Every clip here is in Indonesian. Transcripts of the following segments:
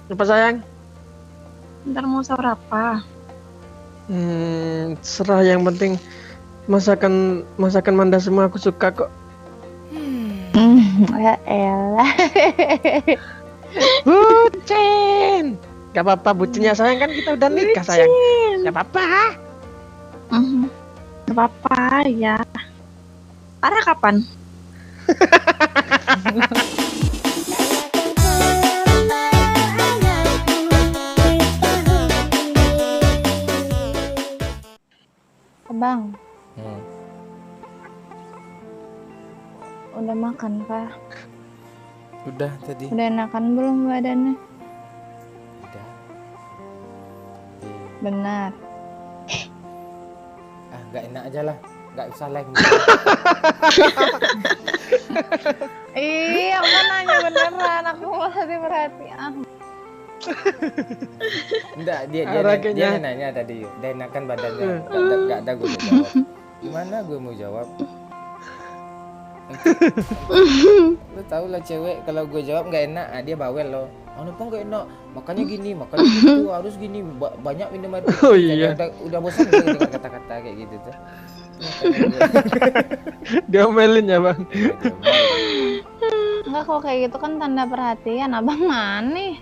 Apa sayang? Ntar mau sahur apa? Serah, yang penting masakan Manda semua aku suka kok. Ya elah. Bucin. Gak apa-apa bucinnya sayang, kan kita udah nikah sayang. Gak apa-apa. Gak apa-apa ya. Ara kapan? Abang, udah makan kah? Udah tadi. Udah enakan belum badannya? Udah. Benar. Gak enak aja lah. Gak usah like. Iya, aku nanya beneran. Aku perhati. Enggak, dia nanya tadi. Udah enakan badannya. Gak ada gue jawab. Gimana gue mau jawab? Lo tau lah cewek kalau gue jawab nggak enak, dia bawel loh. Apa nggak enak? Makanya gini, makanya gitu, harus gini, banyak minum air putih. Oh iya. Udah bosan gue dengan kata-kata kayak gitu tuh. Diomelin ya bang. Enggak, kalau kayak gitu kan tanda perhatian. Abang mana?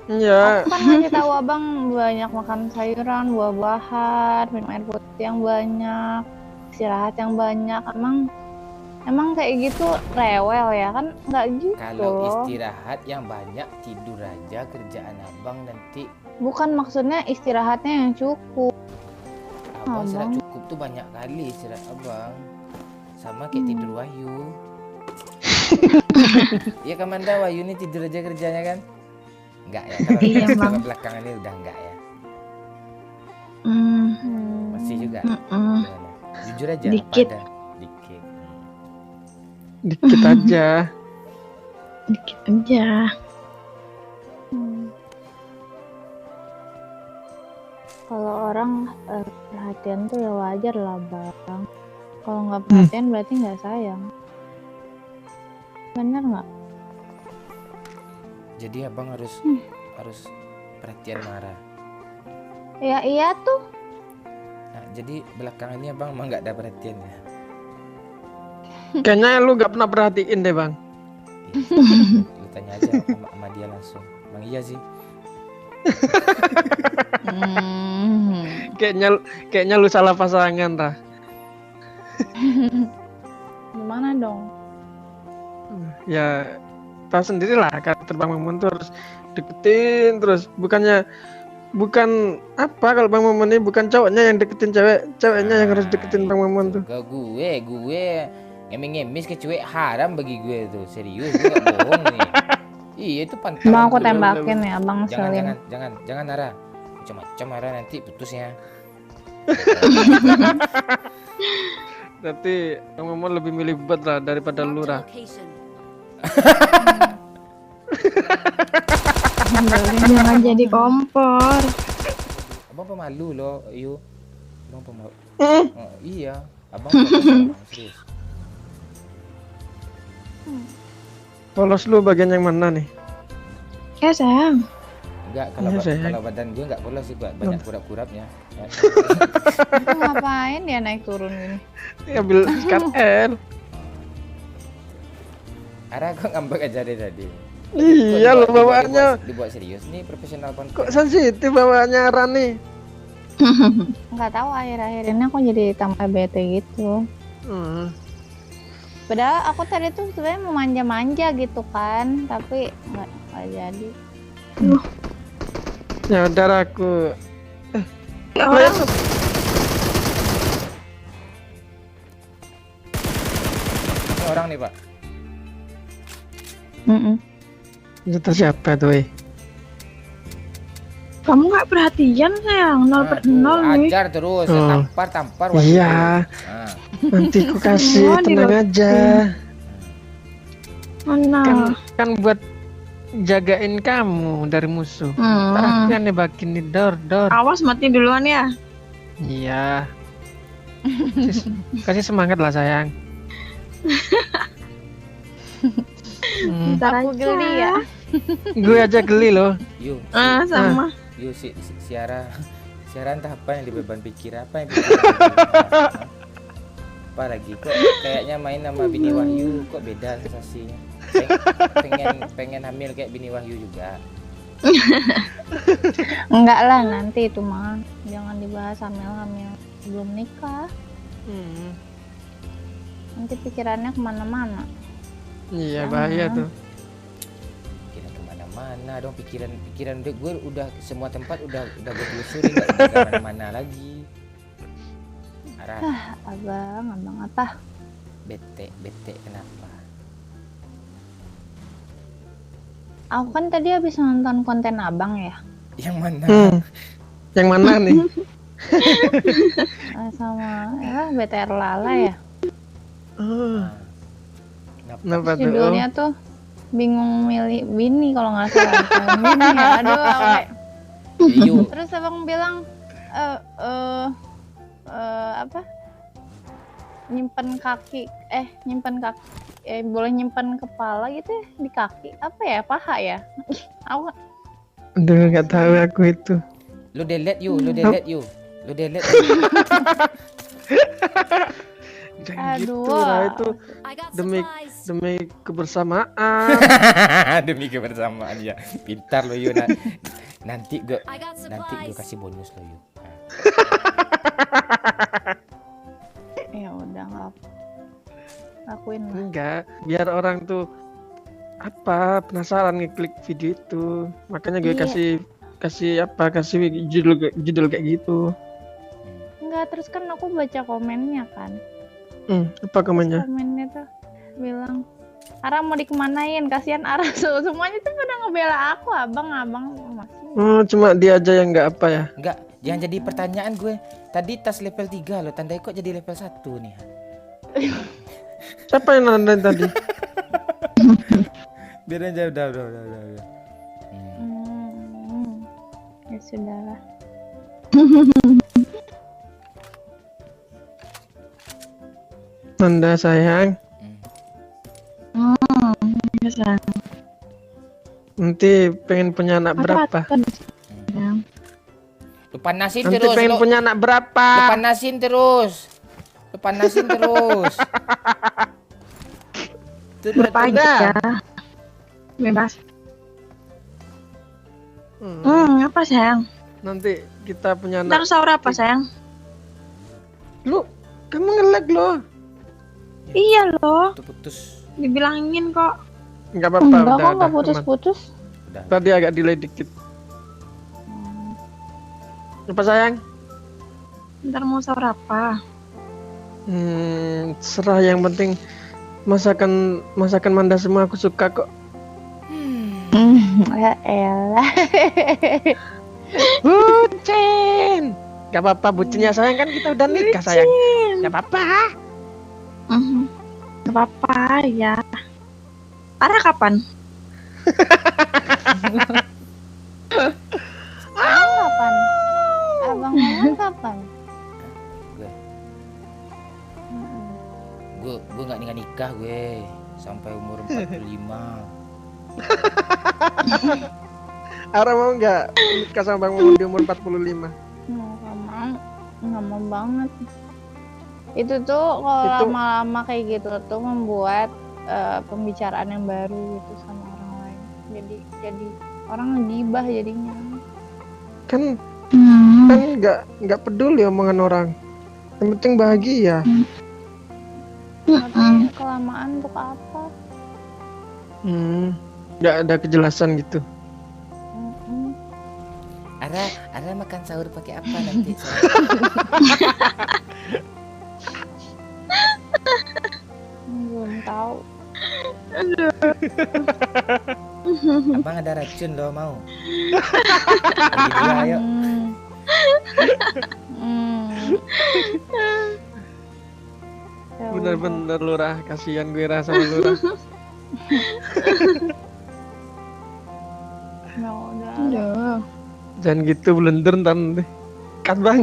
Ya. Aku kan ngasih tahu abang banyak makan sayuran, buah-buahan, minum air putih yang banyak, istirahat yang banyak. Emang kayak gitu rewel ya kan? Nggak gitu. Kalau istirahat yang banyak, tidur aja, kerjaan abang nanti. Bukan, maksudnya istirahatnya yang cukup. Abang istirahat cukup tuh banyak kali istirahat abang. Sama kayak tidur Wahyu. Iya kan Manda, Wahyu ini tidur aja kerjanya kan? Enggak ya, kalau belakangan ini udah enggak ya. Masih juga. Jujur aja. Dikit. Dikit aja. Dikit aja. Kalau orang perhatian tuh ya wajar lah bang. Kalau nggak perhatian berarti nggak sayang. Bener nggak? Jadi abang harus perhatian Mara. Ya iya tuh. Nah, jadi belakangan ini abang emang nggak ada perhatian ya. Kayaknya lu gak pernah perhatiin deh bang. Lu tanya aja sama dia langsung. Bang iya sih. Kayaknya lu salah pasangan dah. Gimana dong? Ya tahu sendiri lah, karakter Bang Momon tuh harus deketin terus. Bukan apa, kalau Bang Momon ini bukan cowoknya yang deketin ceweknya yang harus deketin Bang Momon tuh. Gue ngemis ke cewek haram bagi gue tuh, serius, gue gak bohong nih. Iya itu pantang. Bang aku tembakin ya abang seling. Jangan Nara, macam-macam Nara nanti putusnya. Nanti Bang Momon lebih milih buat lah daripada lu lah. Jangan jadi kompor. Abang pemalu loh, Yu. Abang pemalu. Iya, abang serius. Polos lu bagian yang mana nih? Ya sayang. Enggak, kalau badan gue enggak polos sih, banyak kurap-kurapnya. Itu ngapain dia naik turun gini? Ambil skat L. Ara kok ngambek aja deh tadi. Iya lo bawaannya. Dibuat serius nih, profesional konten. Kok sensitif bawaannya Rani? Nggak tahu, akhir-akhir ini aku jadi tambah bete gitu. Padahal aku tadi tuh sebenarnya mau manja-manja gitu kan, tapi nggak jadi. Ya udah aku. Ini orang nih Pak. Itu siapa tuh? Kamu nggak perhatian sayang, 0/0 nih. Ajar terus, tampar. Iya. Nanti ku kasih, tenang aja. Mana? Kan buat jagain kamu dari musuh. Ntar kan nebakin di dor. Awas mati duluan ya. Iya. Kasih semangat lah sayang. Ntar Aku aja. geli ya. Gue aja geli loh. Yuk, Sama. yuk si Siara. Siara entah apa yang dibeban pikir, apa yang pikir. Apa lagi kok kayaknya main sama Bini Wahyu kok beda sensasinya. Pengen hamil kayak Bini Wahyu juga. Enggak lah, nanti itu mah. Jangan dibahas hamil-hamil belum nikah. Nanti pikirannya kemana-mana. Iya, Jangan. bahaya tuh. Pikiran kemana-mana dong, pikiran gue udah semua tempat udah gue telusuri, nggak kemana-mana lagi. Arah Abang apa? bete kenapa? Aku kan tadi habis nonton konten abang ya. Yang mana? Yang mana nih? Sama BTR Lala ya. Oh, Kenapa? kenapa tuh? Judulnya tuh bingung milih bini kalau nggak salah. Bini ya. Aduh, aku kayak- Yuk, terus abang bilang apa? Nyimpen kaki, boleh nyimpen kepala gitu ya di kaki. Apa ya? Paha ya? Aku Aduh, nggak tahu aku itu. lu delete yuk. Jangan gitu Aduh. lah, itu I got demi supplies. demi kebersamaan. Demi kebersamaan ya. Pintar lo yuk. Nanti gue I got supplies. kasih bonus lo yuk. ya udah nggak apa. Lakuin lah. Enggak, biar orang tuh apa penasaran ngeklik video itu. Makanya gue Iya. kasih judul kayak gitu. Enggak, terus kan aku baca komennya kan. Apa komennya? Komennya tuh bilang Ara mau dikemanain, kasihan Ara. Semuanya tuh pada ngebela aku, abang masih. Cuma dia aja yang nggak apa ya. Enggak, jangan jadi pertanyaan gue. Tadi tas level 3 lo, tandai kok jadi level 1 nih. Siapa yang nandain tadi? Biar aja udah. Ya sudahlah. Nanda sayang, Biasa. nanti pengen punya anak berapa? Lu panasin Nanti terus. pengen Lu punya anak berapa? panasin terus. Berapa aja. Bebas. Apa sayang? Nanti kita punya Ntar anak. sahur apa sayang? Lu, kamu nge-lag loh. Iya loh. Putus. Dibilangin kok. Nggak apa-apa, Enggak udah, kok, nggak aman. putus-putus. Udah. Tadi agak delay dikit. Apa sayang? Ntar mau sahur apa? Serah, yang penting masakan Manda semua aku suka kok. Ya elah. Bucin. Gak apa-apa bucinnya sayang, kan kita udah nikah sayang. Gak apa-apa. Gak apa-apa ya. Ara kapan? Abang kapan? Abang ngomong kapan? Gue nggak nikah gue sampai umur 45. Ara mau nggak nikah sama Bang Momon di umur 45? Nggak mau banget. Itu tuh kalau Itu- lama-lama kayak gitu tuh membuat pembicaraan yang baru gitu sama orang lain. Jadi orang ngegibah jadinya. Kan nggak peduli omongan orang. Yang penting bahagia. Tapi kelamaan untuk apa? Nggak ada kejelasan gitu. Ara makan sahur pakai apa nanti? Belum tahu. Abang ada racun loh, mau? Bagi dua, ayo. Ya Bener-bener lurah, kasihan gue rasa sama lurah. udah. Ya udah. Jangan gitu blender ntar nanti. Cut bang.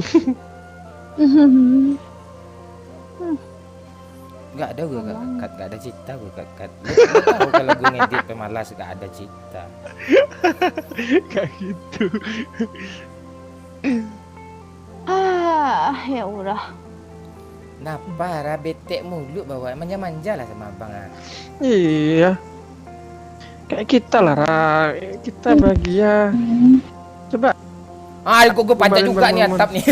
Nggak ada gue, Tolong. nggak ada cita gue kat. Lu tahu kalau gue ngedit pemalas nggak ada cita. Kayak gitu. Ya udah. Napa Ra bete mulu bawa manja-manja lah sama abang ah. Iya. Kayak kita lah, Ra. Kita bahagia. Coba. Ah, kok gue panjat Kembali juga nih bangun. atap nih.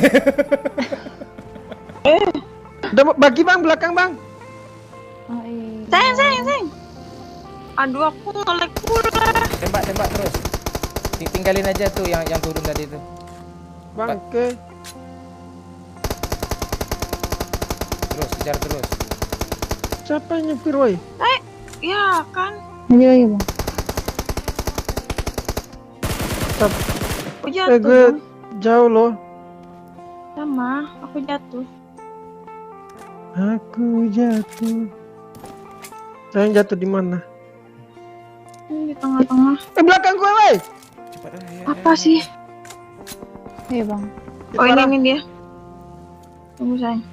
Udah bagi Bang, belakang Bang. Oh, iya. Sayang. Aduh, aku nge-lag pula. Tembak terus. Tinggalin aja tuh yang turun tadi tuh. Bang, oke. Terus kejar terus. Siapa yang nyepir, woi? Ya kan. Lagi bang. Aku jatuh. Gue Bang. jauh loh. Sama, aku jatuh. Aku jatuh. Sayang jatuh di mana? Ini di tengah-tengah. Belakang gue, woi. Cepat ya. Apa sih? Iya bang. Oh, ini dia. Tunggu sayang.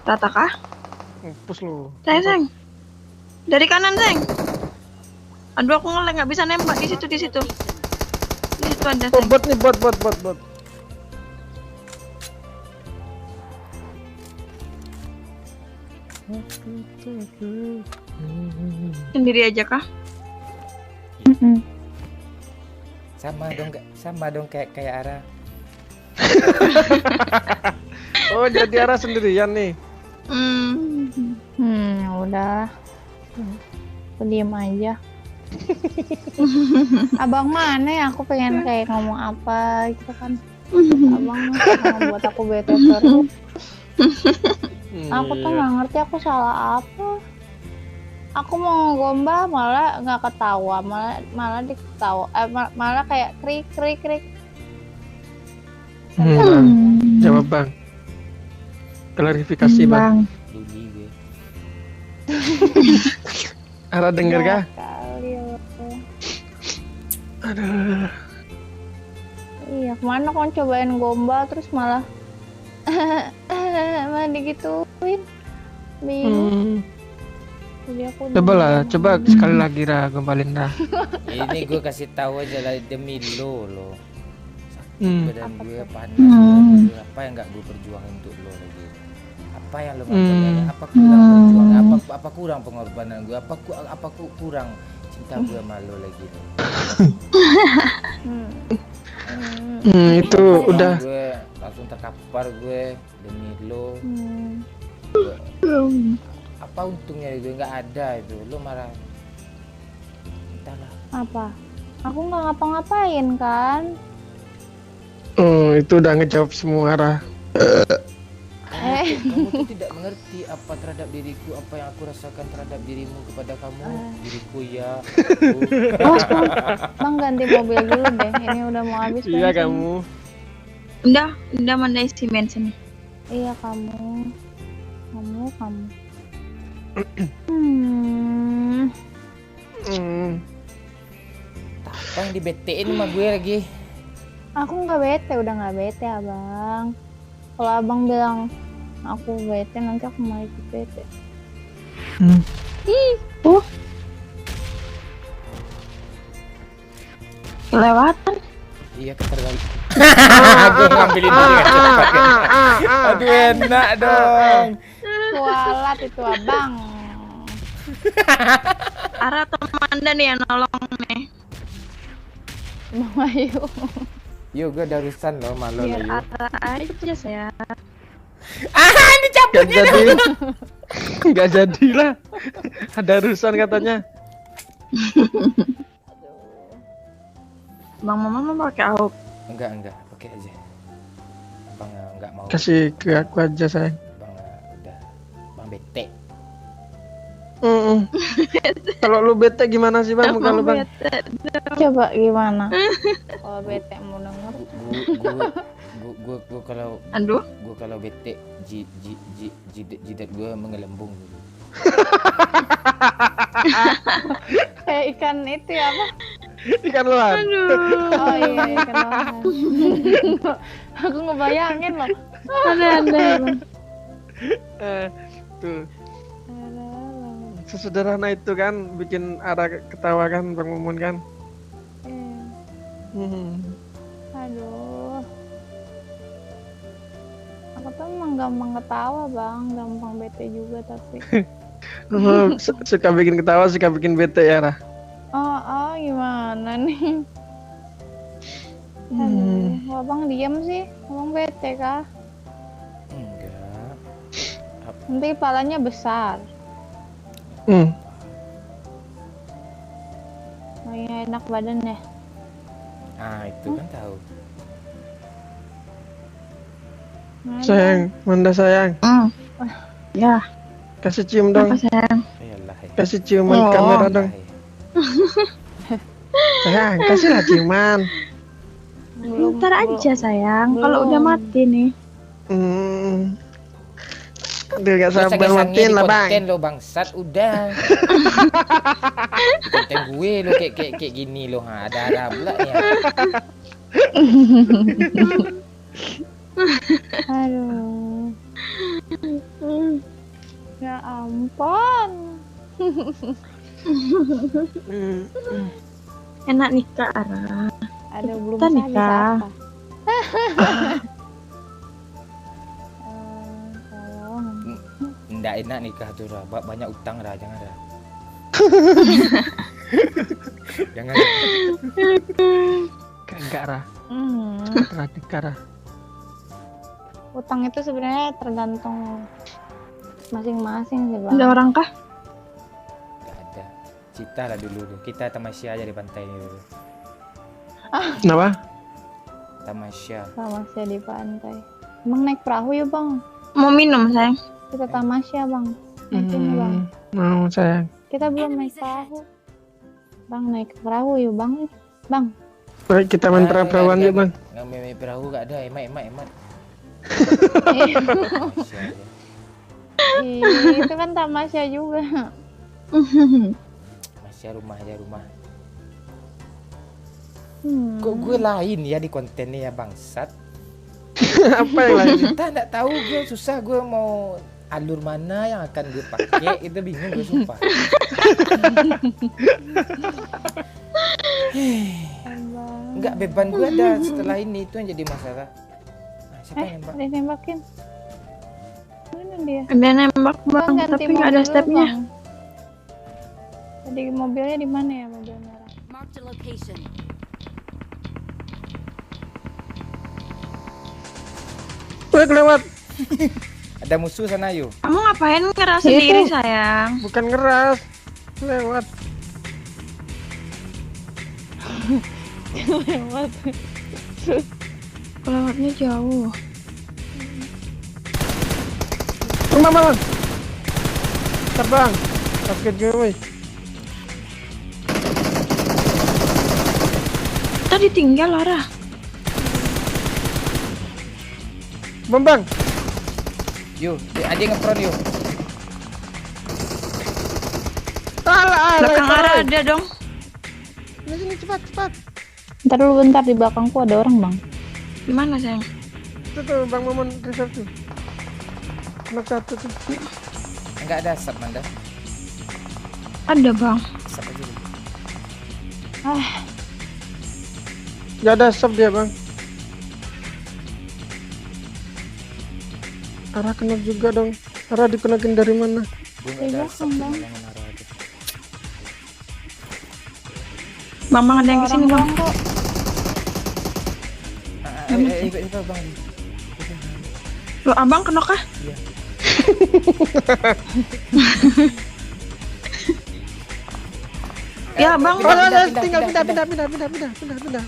Rata kah? Pus lu. Sayang. Dari kanan, sayang. Aduh, aku nge-lag nggak bisa nembak di situ. Di situ ada, Oh, sayang. bot nih, bot. Sendiri aja kah? Sama dong kayak Ara. Oh, jadi arah sendirian nih. Ya udah. Aku diem aja. Abang mana ya? Aku pengen kayak ngomong apa gitu kan. Abang buat aku bete terus. Aku tuh nggak ngerti aku salah apa. Aku mau gombal malah nggak ketawa, malah diketawa, malah kayak krik. Jawab Bang. Klarifikasi Bang. Luli gue. Ara denger kah? Kali lo. Aduh. Iya, kemana kan cobain gombal terus malah malah digituin. Bingung. Jadi aku Coba lah, coba sekali lagi Ra, gombalin Ra. Ini gue kasih tahu aja lah demi lo. Badan gue panas. Apa yang nggak gue perjuangin untuk lo lagi? Apa yang lo lakukan? Apa kurang perjuangan? Apa kurang pengorbanan gue? Apa kurang cinta gue sama lo lagi? Itu udah. Gue langsung terkapar gue demi lo. Apa untungnya gue nggak ada itu? Lo marah. Entahlah. Apa? Aku nggak ngapa-ngapain kan? Itu udah ngejawab semua Ra. Kamu tuh tidak mengerti apa terhadap diriku, apa yang aku rasakan terhadap dirimu kepada kamu. Diriku ya. Awas bang, ganti mobil dulu deh. Ini udah mau habis. Iya bensin. kamu. Udah mandai si bensin. Iya kamu. Apa yang dibetein sama gue lagi? Aku nggak bete, udah nggak bete abang. Kalau abang bilang aku bete, nanti aku malah ikut bete. Kelewatan. Iya keterlaluan. Gue ngambilin dulu ya cepat. Aduh enak dong. Kualat itu abang. Ara atau Manda nih yang nolong nih. Bang Ayu. Yuk gue ada urusan loh malu Biar lo yuk. Ara aja saya. Ini Gak cabutnya jadi. Gak jadilah. Ada urusan katanya. Bang Mama mau pakai AUP. Enggak, oke aja. Bang enggak mau. Kasih ke aku aja sayang. Bang udah. Bang bete. Kalau lu bete gimana sih Bang? Kalau Bang? Coba gimana? Kalau bete mau denger. Gue kalau Aduh. gue kalau bete jidat gue menggelembung gitu. Kayak ikan itu ya apa? Ikan lohan. Oh iya ikan lohan. Aku ngebayangin loh. Ada. Tuh. Sesederhana itu kan bikin Ara ketawa kan Bang Mumun kan. Aduh. Aku tuh emang gampang ketawa bang, gampang bete juga tapi. Suka bikin ketawa, suka bikin bete ya Ra. Gimana nih? Aduh, abang diam sih, abang bete kah? Enggak. Nanti kepalanya besar. Kayaknya enak badan ya. Itu kan tahu. Sayang, Manda sayang. Ya, Kasih cium dong. apa sayang? Ayolah. Kasih ciuman kamera dong. Sayang, kasihlah ciuman. Ntar aja sayang, kalau udah mati nih. Dia gak sabar matiin lah bang. Konten lo bangsat udah. Konten gue lo kayak gini lo, ada pula ya. Aduh. Ya ampun. Enak nikah Ara. Ada belum Kita nikah. Nggak enak nikah tuh Ra. Banyak utang Ra, jangan Ra. Jangan. Enggak Ra. Nikah Ra. Utang itu sebenarnya tergantung masing-masing sih bang. Ada orang kah? Nggak ada. Cita lah dulu. Kita tamasya aja di pantai ini dulu. Kenapa? Tamasya. Tamasya di pantai. Emang naik perahu ya bang? Mau minum sayang? Kita tamasya bang. Naikin bang. Mau sayang. Kita belum naik perahu. Bang naik perahu yuk bang. Bang. Baik kita main perahu-perahuan yuk bang. Nggak main perahu nggak ada. Emat. Itu kan tamasya juga. Masya rumah. Kok gue lain ya di kontennya ya bangsat. Apa yang lain? Kita nggak tahu, gue susah, gue mau alur mana yang akan gue pakai itu bingung gue sumpah. Enggak, beban gue ada setelah ini itu yang jadi masalah. Nah, siapa yang nembak? Ada yang nembakin. Mana dia? Dia nembak bang, ganti tapi nggak ada mobil dulu, stepnya. Bang. Tadi mobilnya di mana ya, mobil merah? Marked a location. Wih kelewat. Ada musuh sana yuk. Kamu ngapain ngeras sendiri sayang? Bukan ngeras. Lewat. Lewat. Kelewatnya jauh. Bang. Terbang. Kaget gue wih. Tadi tinggal Lara. Bang. Yuk, aja ngepron yuk. Alah. Belakang Lara ada dong. Sini cepat. Ntar dulu bentar, di belakangku ada orang bang. Di mana sayang? Itu tuh Bang Momon reserve tuh. Knock satu tuh. Enggak ada asap Manda. Ada bang. Asap aja dulu. Gak ada sub dia bang. Arah kena juga dong. Arah dikenakin dari mana? Gue nggak ada asap. Bang. Jangan naruh aja. Bang ada yang kesini bang. kok. Ikut bang. Lo abang kena kah? Iya. Ya bang. Pindah.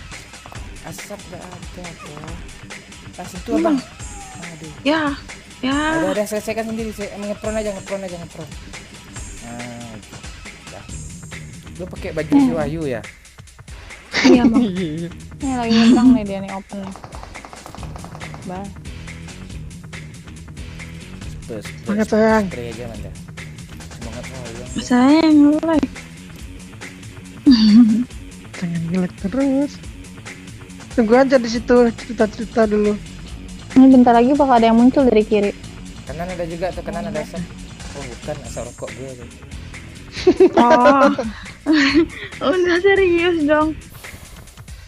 Asap nggak ada kok. Kasih tuh bang. Aduh. Ya. Udah selesaikan sendiri. Saya ngepron aja. Nah, gitu. Dah. Lu pakai baju si Wahyu ya? Iya bang. Ini lagi nyebrang nih dia nih, open nih. Bah. Semangat sayang. Spray aja Manda. Semangat Wahyu. Sayang mulai. Jangan ngelek terus. Tunggu aja di situ cerita dulu. Ini bentar lagi bakal ada yang muncul dari kiri. Kanan ada juga tuh, kanan ada asap. Oh bukan, asap rokok gue tuh. Oh. Udah serius dong.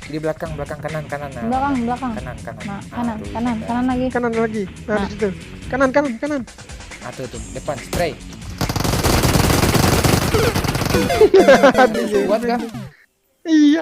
Di belakang kanan. Nah, Belakang. Kanan. Nah, Aduh, kanan lagi. Kanan lagi. Nah, di situ. Kanan. Ah tuh depan spray. Kuat kah? Iya.